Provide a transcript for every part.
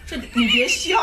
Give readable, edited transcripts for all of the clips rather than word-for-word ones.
这你别笑。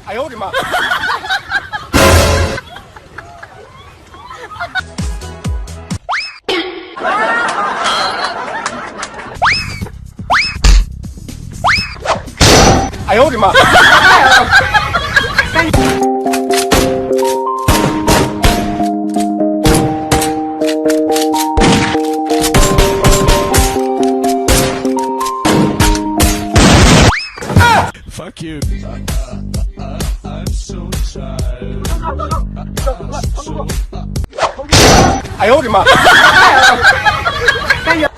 哎呦我的妈！哎呦我的妈！Fuck you. I'm so tired. 哎呦我的妈！加油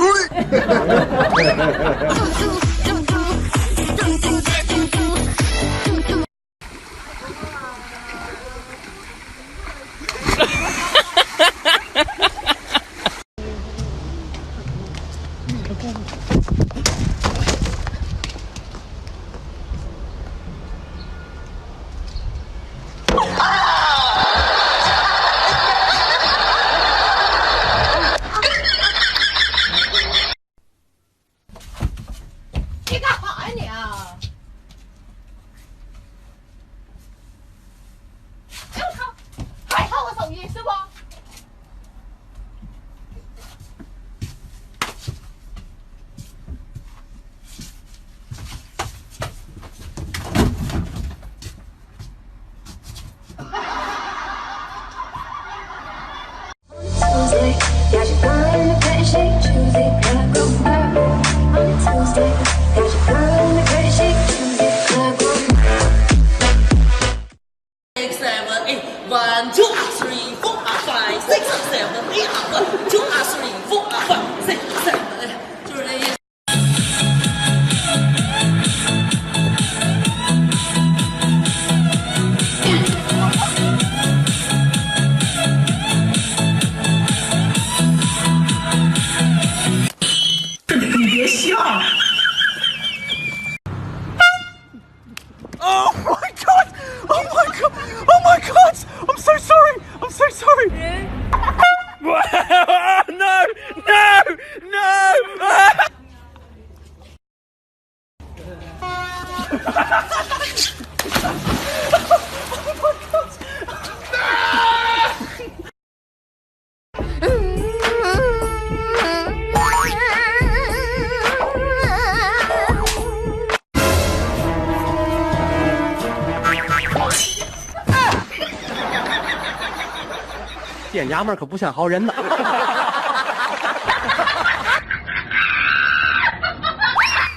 店家们可不像好人呐。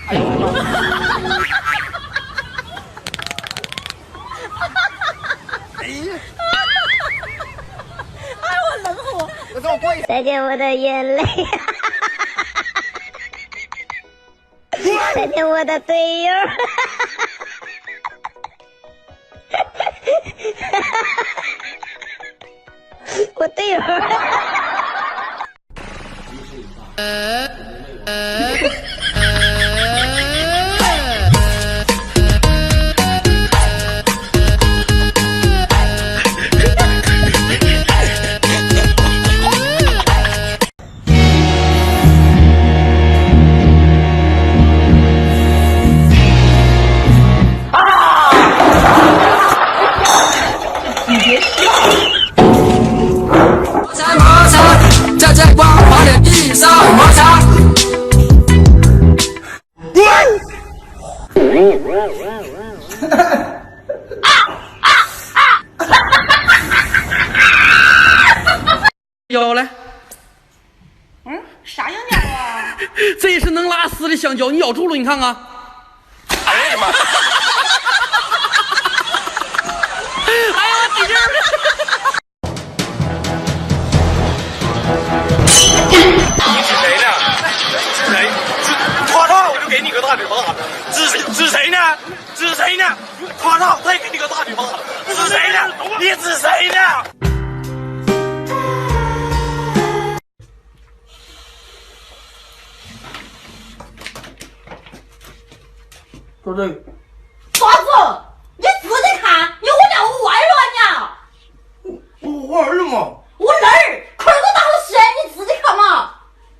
哎呦我的妈！哎呀！哎，我冷火。我这么跪。再见我的眼泪，再见我的队友。我队友。你别笑。摩擦，在光滑的地上摩擦。有嘞，啥样鸟啊？这是能拉丝的香蕉，你咬住了，你看看。哎呦我的妈！哎呀，我使劲儿。你指谁呢？指谁？夸他，我就给你个大嘴巴子。指谁呢？指谁呢？夸他，再给你个大嘴巴子。指谁呢？你指谁呢？说这个，爪子，你自己看，你我家我外乱呢？我玩儿了嘛？我那儿块儿都大了些，你自己看嘛。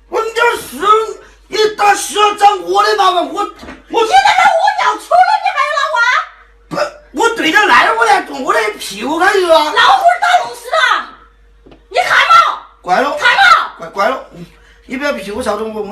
我你这是你打蛇长我的妈妈，我你在这我家出了，你还要拿不，我对着来我来动我的屁股开始啊！我？老虎打龙似的，你看嘛，乖了，看嘛。乖了，你别屁股朝着我，我